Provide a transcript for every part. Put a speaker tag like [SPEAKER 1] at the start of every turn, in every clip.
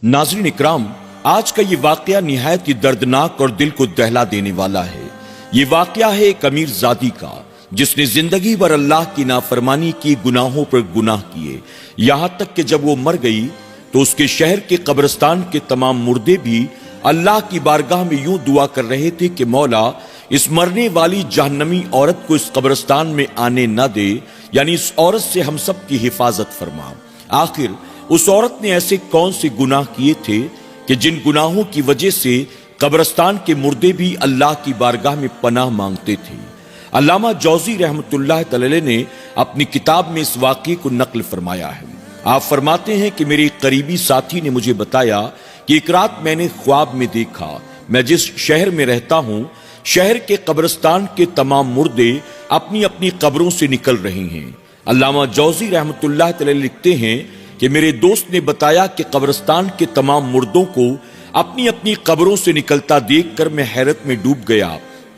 [SPEAKER 1] नाज़रीन इकराम, आज का ये वाकया निहायत ही दर्दनाक और दिल को दहला देने वाला है। ये वाकया है एक अमीर ज़ादी का, जिसने जिंदगी भर अल्लाह की नाफरमानी की, गुनाहों पर गुनाह किए, यहां तक कि जब वो मर गई तो उसके शहर के कब्रिस्तान के तमाम मुर्दे भी अल्लाह की बारगाह में यूं दुआ कर रहे थे कि मौला, इस मरने वाली जहन्नमी औरत को इस कब्रिस्तान में आने न दे, यानी इस औरत से हम सब की हिफाजत फरमा। आखिर उस औरत ने ऐसे कौन से गुनाह किए थे कि जिन गुनाहों की वजह से कब्रिस्तान के मुर्दे भी अल्लाह की बारगाह में पनाह मांगते थे। अल्लामा जौज़ी रहमतुल्लाह तआला ने अपनी किताब में इस वाक़ये को नक़ल फरमाया है। आप फरमाते हैं कि मेरे एक करीबी साथी ने मुझे बताया कि एक रात मैंने ख्वाब में देखा, मैं जिस शहर में रहता हूं, शहर के कब्रिस्तान के तमाम मुर्दे अपनी अपनी कब्रों से निकल रहे हैं। अल्लामा जौज़ी रहमतुल्लाह तआला लिखते हैं कि मेरे दोस्त ने बताया कि कब्रिस्तान के तमाम मुर्दों को अपनी अपनी कब्रों से निकलता देखकर मैं हैरत में डूब गया।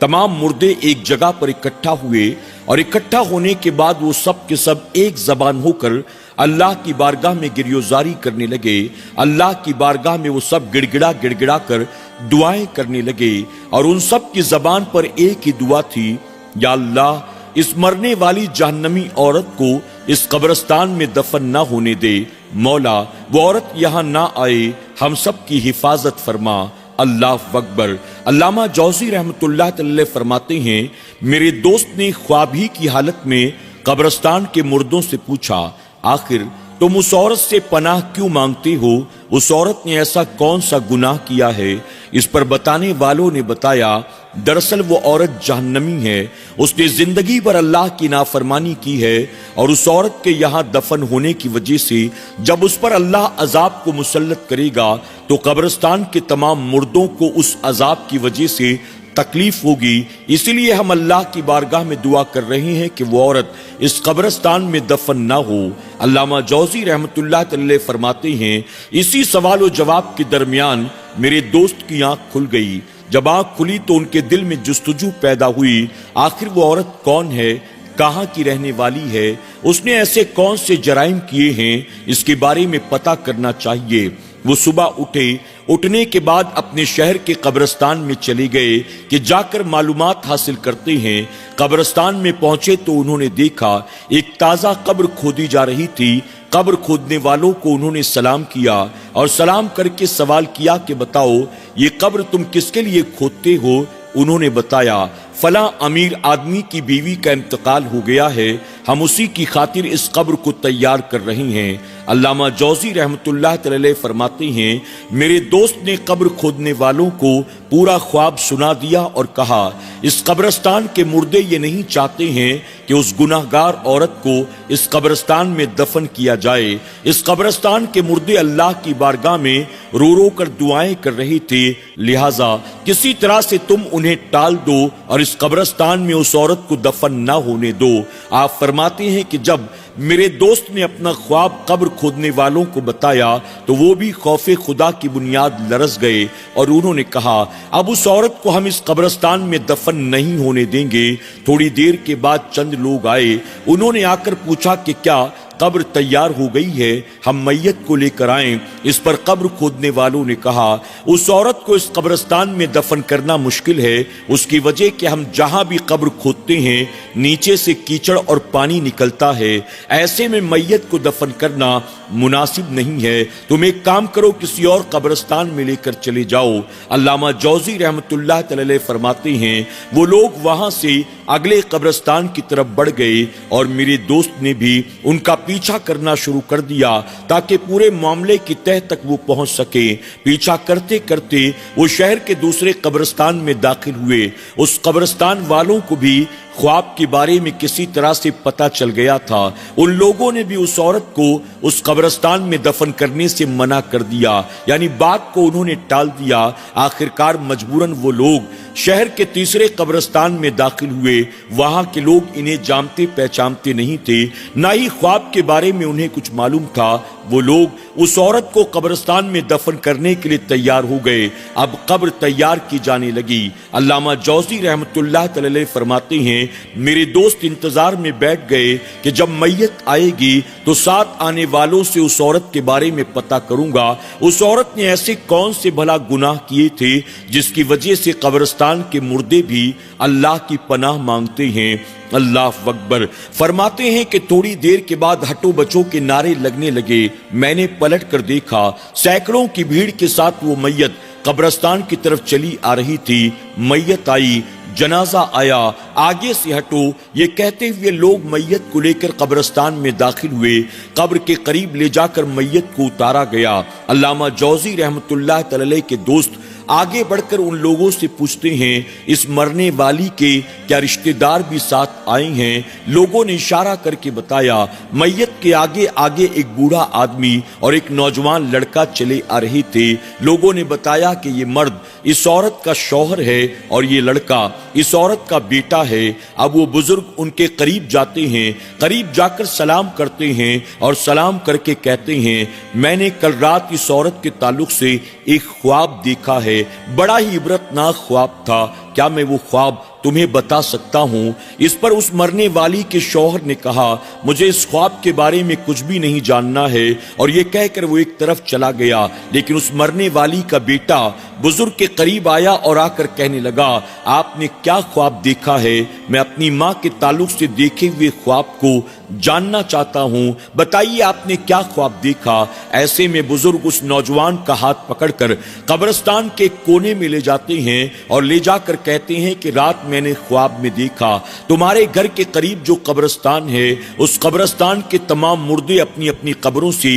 [SPEAKER 1] तमाम मुर्दे एक जगह पर इकट्ठा हुए और इकट्ठा होने के बाद वो सब के सब एक जबान होकर अल्लाह की बारगाह में गिरयोजारी करने लगे। अल्लाह की बारगाह में वो सब गिड़गिड़ा गिड़गिड़ा कर दुआएं करने लगे और उन सब की जबान पर एक ही दुआ थी, या अल्लाह, इस मरने वाली जहन्नमी औरत को इस कब्रिस्तान में दफन ना होने दे। मौला, वो औरत यहां ना आए, हम सब की हिफाजत फरमा। अल्लाह अकबर। अल्लामा जौज़ी रहमतुल्लाह तआला फरमाते हैं, मेरे दोस्त ने ख्वाब ही की हालत में कब्रिस्तान के मुर्दों से पूछा, आखिर तुम उस औरत से पनाह क्यों मांगते हो? उस औरत ने ऐसा कौन सा गुनाह किया है? इस पर बताने वालों ने बताया, दरअसल वो औरत जहन्नमी है, उसने जिंदगी भर अल्लाह की नाफरमानी की है और उस औरत के यहाँ दफन होने की वजह से जब उस पर अल्लाह अजाब को मुसल्लत करेगा तो कब्रिस्तान के तमाम मुर्दों को उस अजाब की वजह से तकलीफ होगी। इसीलिए हम अल्लाह की बारगाह में दुआ कर रहे हैं कि वो औरत इस कब्रिस्तान में दफन ना हो। अल्लामा जौज़ी रहमतुल्लाह तआला फरमाते हैं, इसी सवाल और जवाब के दरमियान मेरे दोस्त की आंख खुल गई। जब आंख खुली तो उनके दिल में जुस्तजू पैदा हुई, आखिर वो औरत कौन है, कहाँ की रहने वाली है, उसने ऐसे कौन से जराइम किए हैं, इसके बारे में पता करना चाहिए। वो सुबह उठे, उठने के बाद अपने शहर के कब्रिस्तान में चले गए कि जाकर मालूमात हासिल करते हैं। कब्रिस्तान में पहुंचे तो उन्होंने देखा एक ताजा कब्र खोदी जा रही थी। कब्र खोदने वालों को उन्होंने सलाम किया और सलाम करके सवाल किया कि बताओ, ये कब्र तुम किसके लिए खोदते हो? उन्होंने बताया, फला अमीर आदमी की बीवी का इंतकाल हो गया है, हम उसी की खातिर इस कब्र को तैयार कर रहे हैं। अल्लामा जौज़ी रहमतुल्लाह तआला फरमाते हैं, मेरे दोस्त ने कब्र खोदने वालों को पूरा ख्वाब सुना दिया और कहा, इस कब्रिस्तान के मुर्दे ये नहीं चाहते हैं कि उस गुनाहगार औरत को इस कब्रिस्तान में दफन किया जाए। इस कब्रिस्तान के मुर्दे अल्लाह की बारगाह में रो रो कर दुआएं कर रहे थे, लिहाजा किसी तरह से तुम उन्हें टाल दो और इस कब्रिस्तान में उस औरत को दफन ना होने दो। आप फरमाते हैं कि जब मेरे दोस्त ने अपना ख्वाब कब्र खोदने वालों को बताया तो वो भी खौफे खुदा की बुनियाद लरस गए और उन्होंने कहा, अब उस औरत को हम इस कब्रिस्तान में दफन नहीं होने देंगे। थोड़ी देर के बाद चंद लोग आए, उन्होंने आकर पूछा कि क्या कब्र तैयार हो गई है, हम मैयत को लेकर आएं। इस पर कब्र खोदने वालों ने कहा, उस औरत को इस कब्रिस्तान में दफन करना मुश्किल है, उसकी वजह कि हम जहां भी कब्र खोदते हैं नीचे से कीचड़ और पानी निकलता है, ऐसे में मैयत को दफन करना मुनासिब नहीं है। तुम एक काम करो, किसी और कब्रिस्तान में लेकर चले जाओ। अल्लामा जौज़ी रहमतुल्लाह तआला फरमाते हैं, वो लोग वहां से अगले कब्रिस्तान की तरफ बढ़ गए और मेरे दोस्त ने भी उनका पीछा करना शुरू कर दिया ताकि पूरे मामले की तह तक वो पहुंच सके। पीछा करते करते वो शहर के दूसरे कब्रिस्तान में दाखिल हुए। उस कब्रिस्तान वालों को भी ख्वाब के बारे में किसी तरह से पता चल गया था। उन लोगों ने भी उस औरत को उस कब्रिस्तान में दफन करने से मना कर दिया, यानी बात को उन्होंने टाल दिया। आखिरकार मजबूरन वो लोग शहर के तीसरे कब्रिस्तान में दाखिल हुए। वहां के लोग इन्हें जानते पहचानते नहीं थे, ना ही ख्वाब के बारे में उन्हें कुछ मालूम था। वो लोग उस औरत को कब्रिस्तान में दफन करने के लिए तैयार हो गए। अब कब्र तैयार की जाने लगी। अल्लामा जौज़ी रहमतुल्लाह तआला फरमाते हैं, मेरे दोस्त इंतजार में बैठ गए कि जब मैयत आएगी तो साथ आने वालों से उस औरत के बारे में पता करूंगा, उस औरत ने ऐसे कौन से भला गुनाह किए थे जिसकी वजह से कब्रिस्तान के मुर्दे भी अल्लाह की पनाह मांगते हैं। अल्लाह अकबर। फरमाते हैं कि थोड़ी देर के बाद हटो बचो के नारे लगने लगे। मैंने पलट कर देखा, सैकड़ों की भीड़ के साथ वो मैयत कब्रिस्तान की तरफ चली आ रही थी। मैयत आई, जनाजा आया, आगे से हटो ये कहते हुए लोग मैयत को लेकर कब्रिस्तान में दाखिल हुए। कब्र के करीब ले जाकर मैयत को उतारा गया। अल्लामा जौज़ी रहमतुल्लाह तआला के दोस्त आगे बढ़कर उन लोगों से पूछते हैं, इस मरने वाली के क्या रिश्तेदार भी साथ आए हैं? लोगों ने इशारा करके बताया। मैयत के आगे आगे एक बूढ़ा आदमी और एक नौजवान लड़का चले आ रहे थे। लोगों ने बताया कि ये मर्द इस औरत का शौहर है और ये लड़का इस औरत का बेटा है। अब वो बुजुर्ग उनके करीब जाते हैं, करीब जाकर सलाम करते हैं और सलाम करके कहते हैं, मैंने कल रात इस औरत के ताल्लुक से एक ख्वाब देखा है, बड़ा ही इबरतनाक ख्वाब था। क्या मैं वो ख्वाब तुम्हें बता सकता हूँ? इस पर उस मरने वाली के शौहर ने कहा, मुझे इस ख्वाब के बारे में कुछ भी नहीं जानना है, और ये कहकर वो एक तरफ चला गया। लेकिन उस मरने वाली का बेटा बुजुर्ग के करीब आया और आकर कहने लगा, आपने क्या ख्वाब देखा है? मैं अपनी माँ के ताल्लुक से देखे हुए ख्वाब को जानना चाहता हूँ, बताइए आपने क्या ख्वाब देखा? ऐसे में बुजुर्ग उस नौजवान का हाथ पकड़कर कब्रिस्तान के कोने में ले जाते हैं और ले जाकर कहते हैं कि रात मैंने ख्वाब में देखा तुम्हारे घर के करीब जो कब्रिस्तान है, उस कब्रिस्तान के तमाम मुर्दे अपनी अपनी कब्रों से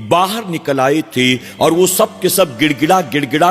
[SPEAKER 1] बाहर निकल आए थे और वो सब के सब गिड़गिड़ा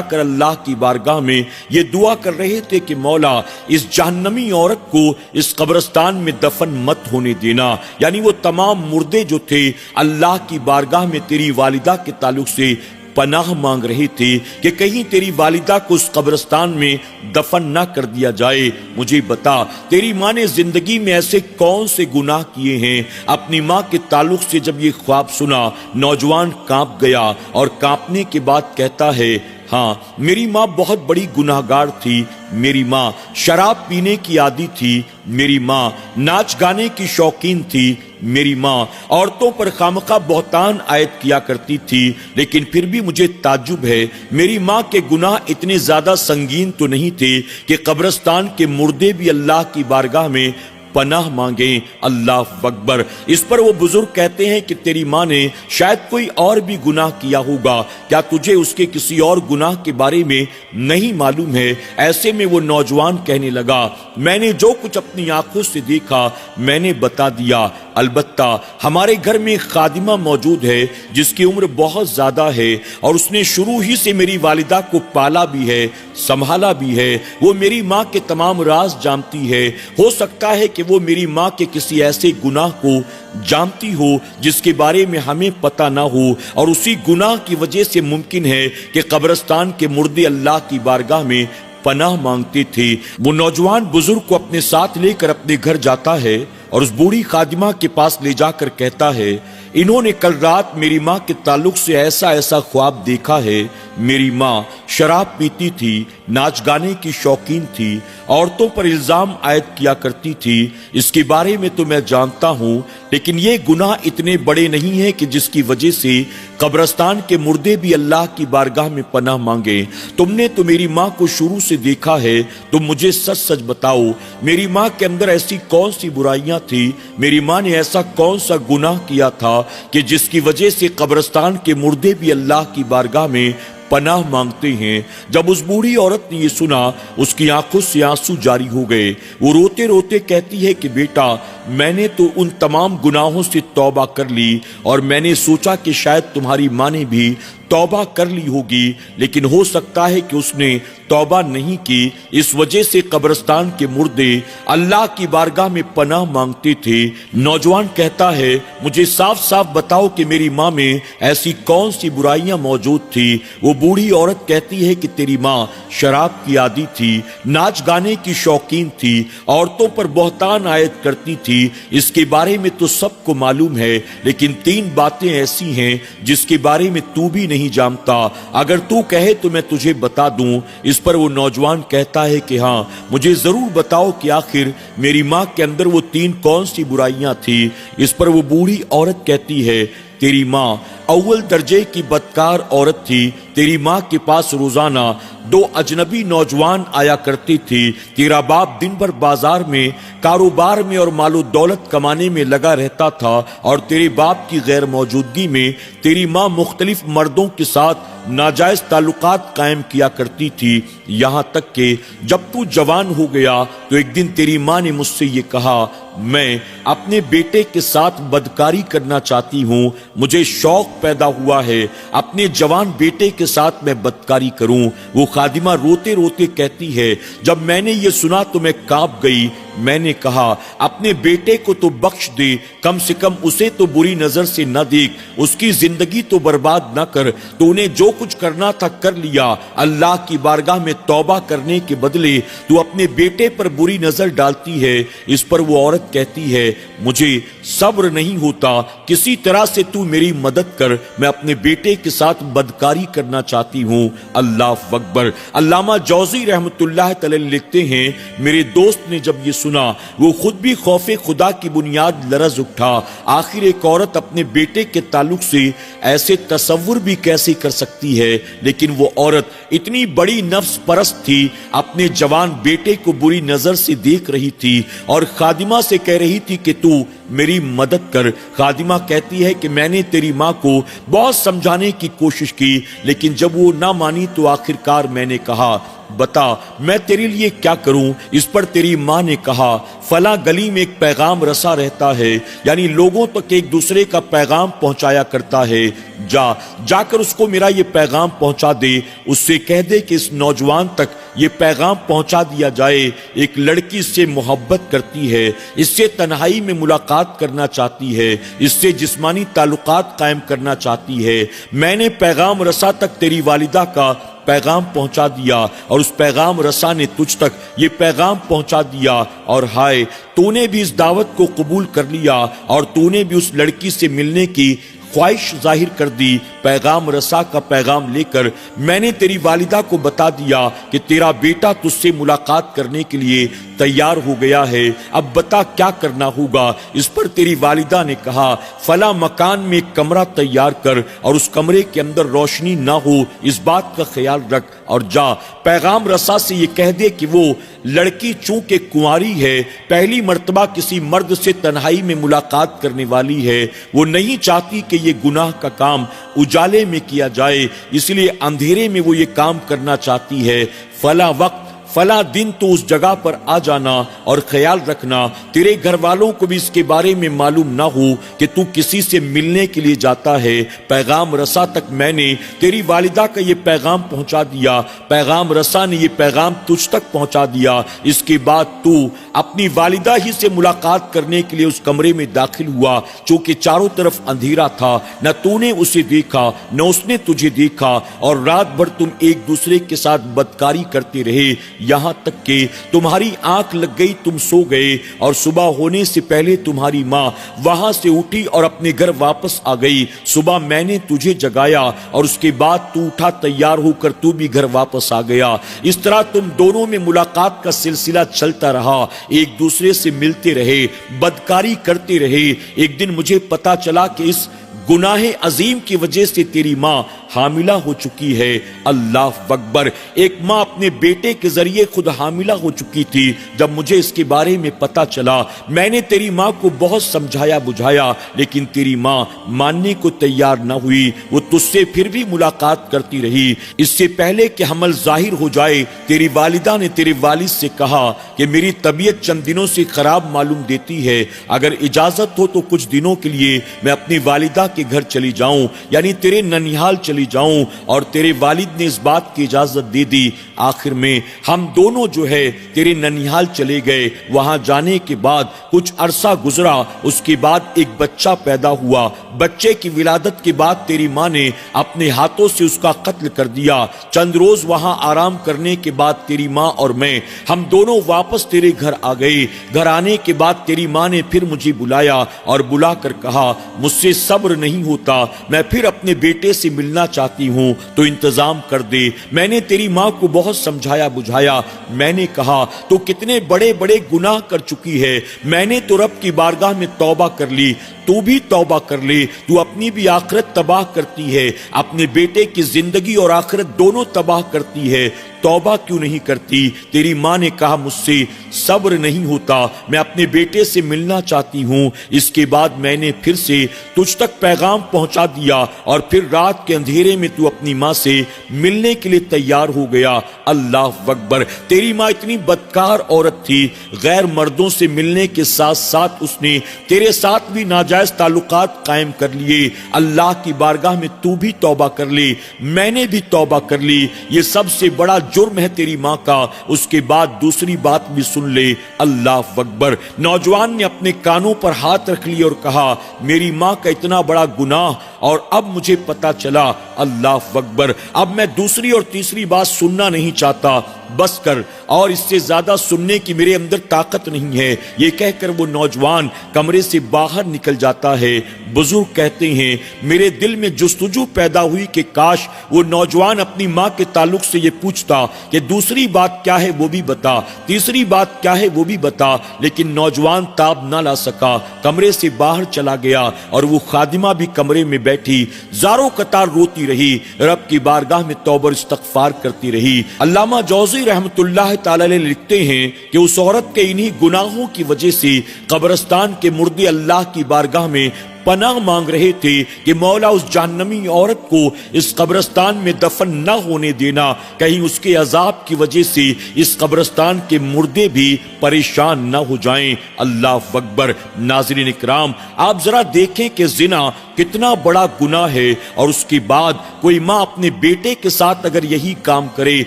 [SPEAKER 1] कर अल्लाह की बारगाह में ये दुआ कर रहे थे कि मौला इस जहन्नमी औरत को इस कब्रिस्तान में दफन मत होने देना। यानी वो तमाम मुर्दे जो थे अल्लाह की बारगाह में तेरी वालिदा के ताल्लुक से पनाह मांग रहे थे कि कहीं तेरी वालिदा को उस कब्रिस्तान में दफन ना कर दिया जाए। मुझे बता, तेरी माँ ने जिंदगी में ऐसे कौन से गुनाह किए हैं? अपनी माँ के ताल्लुक से जब ये ख्वाब सुना, नौजवान कांप गया और कांपने के बाद कहता है, हाँ मेरी माँ बहुत बड़ी गुनाहगार थी। मेरी माँ शराब पीने की आदी थी। मेरी माँ नाच गाने की शौकीन थी। मेरी माँ औरतों पर खामखा बहतान आयत किया करती थी। लेकिन फिर भी मुझे ताज्जुब है, मेरी माँ के गुनाह इतने ज्यादा संगीन तो नहीं थे कि कब्रिस्तान के मुर्दे भी अल्लाह की बारगाह में पनाह मांगे। अल्लाह अकबर। इस पर वो बुजुर्ग कहते हैं कि तेरी माँ ने शायद कोई और भी गुनाह किया होगा, क्या तुझे उसके किसी और गुनाह के बारे में नहीं मालूम है? ऐसे में वो नौजवान कहने लगा, मैंने जो कुछ अपनी आंखों से देखा मैंने बता दिया। अलबत्ता हमारे घर में एक खादिमा मौजूद है जिसकी उम्र बहुत ज्यादा है और उसने शुरू ही से मेरी वालिदा को पाला भी है, संभाला भी है। वो मेरी माँ के तमाम राज जानती है। हो सकता है कि वो मेरी माँ के किसी ऐसे गुनाह को जानती हो जिसके बारे में हमें पता ना हो, और उसी गुनाह की वजह से मुमकिन है कि कब्रिस्तान के मुर्दे अल्लाह की बारगाह में पनाह मांगते थे। वो नौजवान बुजुर्ग को अपने साथ लेकर अपने घर जाता है और उस बूढ़ी खादिमा के पास ले जाकर कहता है, इन्होंने कल रात मेरी माँ के ताल्लुक से ऐसा ऐसा ख्वाब देखा है। मेरी माँ शराब पीती थी, नाच गाने की शौकीन थी, औरतों पर इल्जाम आयद किया करती थी। इसके बारे में तो मैं जानता हूँ, लेकिन ये गुनाह इतने बड़े नहीं है कि जिसकी वजह से कब्रिस्तान के मुर्दे भी अल्लाह की बारगाह में पनाह मांगे। तुमने तो मेरी माँ को शुरू से देखा है, तुम मुझे सच सच बताओ, मेरी माँ के अंदर ऐसी कौन सी बुराइयां थी? मेरी माँ ने ऐसा कौन सा गुनाह किया था कि जिसकी वजह से कब्रिस्तान के मुर्दे भी अल्लाह की बारगाह में पनाह मांगते हैं? जब उस बूढ़ी औरत ने ये सुना, उसकी आंखों से आंसू जारी हो गए। वो रोते रोते कहती है कि बेटा, मैंने तो उन तमाम गुनाहों से तौबा कर ली और मैंने सोचा कि शायद तुम्हारी माँ ने भी तौबा कर ली होगी, लेकिन हो सकता है कि उसने तौबा नहीं की। इस वजह से कब्रिस्तान के मुर्दे अल्लाह की बारगाह में पनाह मांगते थे। नौजवान कहता है, मुझे साफ साफ बताओ कि मेरी माँ में ऐसी कौन सी बुराइयां मौजूद थी। वो बूढ़ी औरत कहती है कि तेरी माँ शराब की आदी थी, नाच गाने की शौकीन थी, औरतों पर बहतान आयत करती थी। इसके बारे में तो सबको मालूम है, लेकिन 3 बातें ऐसी हैं जिसके बारे में तू भी नहीं जानता। अगर तू कहे तो मैं तुझे बता दूं। इस पर वो नौजवान कहता है कि हाँ, मुझे जरूर बताओ कि आखिर मेरी माँ के अंदर वो 3 कौन सी बुराइयां थी। इस पर वो बूढ़ी औरत कहती है, तेरी माँ अव्वल दर्जे की बदकार औरत थी। तेरी माँ के पास रोजाना 2 अजनबी नौजवान आया करते थे। तेरा बाप दिन भर बाजार में कारोबार में और मालो दौलत कमाने में लगा रहता था, और तेरे बाप की गैर मौजूदगी में तेरी माँ मुख्तलिफ मर्दों के साथ नाजायज ताल्लुकात कायम किया करती थी। यहाँ तक कि जब तू जवान हो गया तो एक दिन तेरी माँ ने मुझसे ये कहा, मैं अपने बेटे के साथ बदकारी करना चाहती हूँ। मुझे शौक पैदा हुआ है अपने जवान बेटे के साथ मैं बदकारी करूं। वो खादिमा रोते रोते कहती है, जब मैंने ये सुना तो मैं कांप गई। मैंने कहा, अपने बेटे को तो बख्श दे, कम से कम उसे तो बुरी नजर से न देख, उसकी जिंदगी तो बर्बाद न कर। तूने जो कुछ करना था कर लिया। अल्लाह की बारगाह में तौबा करने के बदले तू अपने बेटे पर बुरी नजर डालती है। इस पर वो औरत कहती है, मुझे सब्र नहीं होता, किसी तरह से तू मेरी मदद कर, मैं अपने बेटे के साथ बदकारी करना चाहती हूँ। अल्लाह अकबर। अल्लामा जौजी रहमतुल्लाह तआला लिखते हैं, मेरे दोस्त ने जब ये सुना वो खुद भी खौफे खुदा की बुनियाद लरज उठा। आखिर एक औरत अपने बेटे के ताल्लुक से ऐसे तसव्वुर भी कैसे कर सकती है। लेकिन वो औरत इतनी बड़ी नफ्स परस्त थी, अपने जवान बेटे को बुरी नजर से देख रही थी और खादिमा से कह रही थी कि तू मेरी मदद कर। खादिमा कहती है कि मैंने तेरी माँ को बहुत समझाने की कोशिश की, लेकिन जब वो ना मानी तो आखिरकार मैंने कहा, बता मैं तेरे लिए क्या करूं। इस पर तेरी माँ ने कहा, फला गली में एक पैगाम रसा रहता है, यानी लोगों तक एक दूसरे का पैगाम पहुंचाया करता है। जाकर उसको मेरा ये पैगाम पहुंचा दे। उससे कह दे कि इस नौजवान तक ये पैगाम पहुंचा दिया जाए, एक लड़की इससे मोहब्बत करती है, इससे तन्हाई में मुलाकात करना चाहती है, इससे जिस्मानी ताल्लुकात कायम करना चाहती है। मैंने पैगाम रसा तक तेरी वालिदा का पैगाम पहुंचा दिया और उस पैगाम रसा ने तुझ तक ये पैगाम पहुंचा दिया, और हाय तूने भी इस दावत को कबूल कर लिया और तूने भी उस लड़की से मिलने की ख्वाहिश जाहिर कर दी। पैगाम रसा का पैगाम लेकर मैंने तेरी वालिदा को बता दिया कि तेरा बेटा तुझसे मुलाकात करने के लिए तैयार हो गया है, अब बता क्या करना होगा। इस पर तेरी वालिदा ने कहा, फला मकान में एक कमरा तैयार कर और उस कमरे के अंदर रोशनी ना हो, इस बात का ख्याल रख, और जा पैगाम रसा से ये कह दे कि वो लड़की चूंकि कुंवारी है, पहली मर्तबा किसी मर्द से तन्हाई में मुलाकात करने वाली है, वो नहीं चाहती कि ये गुनाह का काम उजाले में किया जाए, इसलिए अंधेरे में वो ये काम करना चाहती है। फला वक्त फला दिन तो उस जगह पर आ जाना और ख्याल रखना तेरे घर वालों को भी इसके बारे में मालूम ना हो कि तू किसी से मिलने के लिए जाता है। पैगाम रसा तक मैंने तेरी वालिदा का ये पैगाम पहुंचा दिया, पैगाम रसा ने ये पैगाम तुझ तक पहुंचा दिया। इसके बाद तू अपनी वालिदा ही से मुलाकात करने के लिए उस कमरे में दाखिल हुआ, चूंकि चारों तरफ अंधेरा था, न तूने उसे देखा न उसने तुझे देखा, और रात भर तुम एक दूसरे के साथ बदकारी करते रहे, यहां तक कि तुम्हारी आंख लग गई, तुम सो गए, और सुबह होने से पहले तुम्हारी माँ वहां से उठी और अपने घर वापस आ गई। सुबह मैंने तुझे जगाया और उसके बाद तू उठा, तैयार होकर तू भी घर वापस आ गया। इस तरह तुम दोनों में मुलाकात का सिलसिला चलता रहा, एक दूसरे से मिलते रहे, बदकारी करते रहे। एक दिन मुझे पता चला कि इस गुनाहे अजीम की वजह से तेरी माँ हामिला हो चुकी है। अल्लाह अकबर। एक माँ अपने बेटे के जरिए खुद हामिला हो चुकी थी। जब मुझे इसके बारे में पता चला, मैंने तेरी माँ को बहुत समझाया बुझाया, लेकिन तेरी माँ मानने को तैयार न हुई। वो तुझसे फिर भी मुलाकात करती रही। इससे पहले कि हमल जाहिर हो जाए, तेरी वालिदा ने तेरे वालिद से कहा कि मेरी तबीयत चंद दिनों से खराब मालूम देती है, अगर इजाजत हो तो कुछ दिनों के लिए मैं अपनी वालिदा کے گھر چلی جاؤں، یعنی تیرے ننیال چلی جاؤں، اور تیرے والد نے اس بات کی اجازت دے دی۔ آخر میں ہم دونوں جو ہے تیرے ننیال چلے گئے۔ وہاں جانے کے بعد کچھ عرصہ گزرا، اس کے بعد ایک بچہ پیدا ہوا۔ بچے کی ولادت کے بعد تیری ماں نے اپنے ہاتھوں سے اس کا قتل کر دیا۔ چند روز وہاں آرام کرنے کے بعد تیری ماں اور میں ہم دونوں واپس تیرے گھر آ گئے۔ گھر آنے کے بعد تیری ماں نے پھر مجھے بلایا اور بلا کر کہا مجھ سے صبر نہیں ہوتا، میں پھر اپنے بیٹے سے ملنا چاہتی ہوں تو انتظام کر دے۔ میں نے تیری ماں کو بہت سمجھایا بجھایا۔ میں نے کہا تو کتنے بڑے بڑے گناہ کر چکی ہے، میں نے تو رب کی بارگاہ میں توبہ کر لی، تو بھی توبہ کر لے، تو اپنی بھی آخرت تباہ کرتی ہے، اپنے بیٹے کی زندگی اور آخرت دونوں تباہ کرتی ہے، توبہ کیوں نہیں کرتی؟ تیری ماں نے کہا مجھ سے صبر نہیں ہوتا، میں اپنے بیٹے سے ملنا چاہتی ہوں۔ اس کے بعد میں نے پھر سے تجھ تک پیغام پہنچا دیا اور پھر رات کے اندھیرے میں تو اپنی ماں سے ملنے کے لیے تیار ہو گیا۔ اللہ اکبر! تیری ماں اتنی بدکار عورت تھی، غیر مردوں سے ملنے کے ساتھ ساتھ اس نے تیرے ساتھ بھی ناجائز تعلقات قائم کر لیے۔ اللہ کی بارگاہ میں تو بھی توبہ کر لے، میں نے بھی توبہ کر لی، یہ سب سے بڑا جرم ہے تیری ماں کا۔ اس کے بعد دوسری بات بھی سن لے۔ اللہ اکبر! نوجوان نے اپنے کانوں پر ہاتھ رکھ لی اور کہا میری ماں کا اتنا بڑا گناہ اور اب مجھے پتا چلا۔ اللہ اکبر! اب میں دوسری اور تیسری بات سننا نہیں چاہتا، بس کر، اور اس سے زیادہ سننے کی میرے اندر طاقت نہیں ہے۔ یہ کہہ کر وہ نوجوان کمرے سے باہر نکل جاتا ہے۔ بزرگ کہتے ہیں میرے دل میں جستجو پیدا ہوئی کہ کاش وہ نوجوان اپنی ماں کے تعلق سے یہ پوچھتا کہ دوسری بات کیا ہے وہ بھی بتا، تیسری بات کیا ہے وہ بھی بتا، لیکن نوجوان تاب نہ لا سکا، کمرے سے باہر چلا گیا اور وہ خادمہ بھی کمرے میں بیٹھی زاروں قطار روتی رہی، رب کی بارگاہ میں توبہ استغفار کرتی رہی۔ علامہ جوزی رحمت اللہ تعالی علیہ لکھتے ہیں کہ اس عورت کے انہی گناہوں کی وجہ سے قبرستان کے مردے اللہ کی بارگاہ میں پناہ مانگ رہے تھے کہ مولا اس جہنمی عورت کو اس قبرستان میں دفن نہ ہونے دینا، کہیں اس کے عذاب کی وجہ سے اس قبرستان کے مردے بھی پریشان نہ ہو جائیں۔ اللہ اکبر! ناظرین اکرام، آپ ذرا دیکھیں کہ زنا کتنا بڑا گناہ ہے، اور اس کے بعد کوئی ماں اپنے بیٹے کے ساتھ اگر یہی کام کرے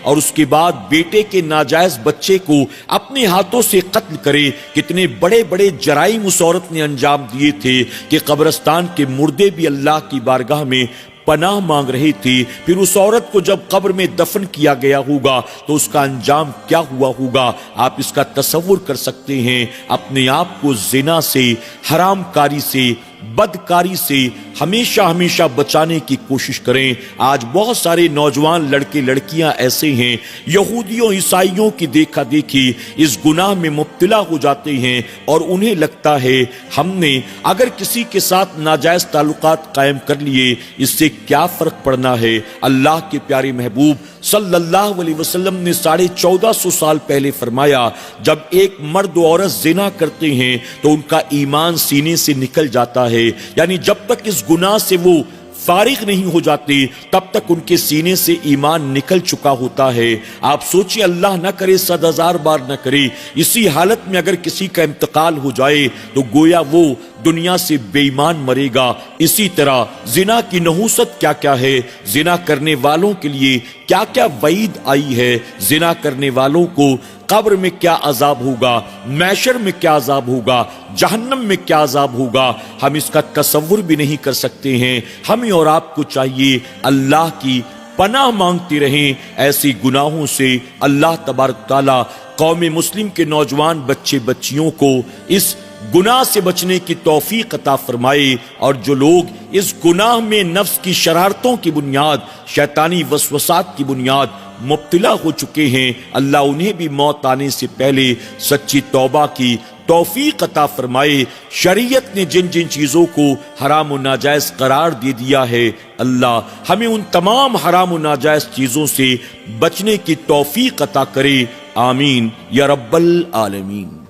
[SPEAKER 1] اور اس کے بعد بیٹے کے ناجائز بچے کو اپنے ہاتھوں سے قتل کرے، کتنے بڑے بڑے جرائم اس عورت نے انجام دیے تھے کہ قبرستان کے مردے بھی اللہ کی بارگاہ میں پناہ مانگ رہی تھی۔ پھر اس عورت کو جب قبر میں دفن کیا گیا ہوگا تو اس کا انجام کیا ہوا ہوگا، آپ اس کا تصور کر سکتے ہیں۔ اپنے آپ کو زنا سے، حرام کاری سے، بدکاری سے ہمیشہ ہمیشہ بچانے کی کوشش کریں۔ آج بہت سارے نوجوان لڑکے لڑکیاں ایسے ہیں، یہودیوں عیسائیوں کی دیکھا دیکھی اس گناہ میں مبتلا ہو جاتے ہیں، اور انہیں لگتا ہے ہم نے اگر کسی کے ساتھ ناجائز تعلقات قائم کر لیے اس سے کیا فرق پڑنا ہے۔ اللہ کے پیارے محبوب صلی اللہ علیہ وسلم نے 1450 سال پہلے فرمایا جب ایک مرد و عورت زنا کرتے ہیں تو ان کا ایمان سینے سے نکل جاتا ہے، یعنی جب تک اس گناہ سے وہ فارغ نہیں ہو جاتے تب تک ان کے سینے سے ایمان نکل چکا ہوتا ہے۔ آپ سوچیں، اللہ نہ کرے، 100,000 بار نہ کرے، اسی حالت میں اگر کسی کا انتقال ہو جائے تو گویا وہ دنیا سے بے ایمان مرے گا۔ اسی طرح زنا کی نحوست کیا کیا ہے، زنا کرنے والوں کے لیے کیا کیا وعید آئی ہے، زنا کرنے والوں کو قبر میں کیا عذاب ہوگا، محشر میں کیا عذاب ہوگا، جہنم میں کیا عذاب ہوگا، ہم اس کا تصور بھی نہیں کر سکتے ہیں۔ ہمیں اور آپ کو چاہیے اللہ کی پناہ مانگتی رہیں ایسی گناہوں سے۔ اللہ تبارک تعالیٰ قوم مسلم کے نوجوان بچے بچیوں کو اس گناہ سے بچنے کی توفیق عطا فرمائے، اور جو لوگ اس گناہ میں نفس کی شرارتوں کی بنیاد، شیطانی وسوسات کی بنیاد مبتلا ہو چکے ہیں، اللہ انہیں بھی موت آنے سے پہلے سچی توبہ کی توفیق عطا فرمائے۔ شریعت نے جن جن چیزوں کو حرام و ناجائز قرار دے دیا ہے، اللہ ہمیں ان تمام حرام و ناجائز چیزوں سے بچنے کی توفیق عطا کرے۔ آمین یا رب العالمین۔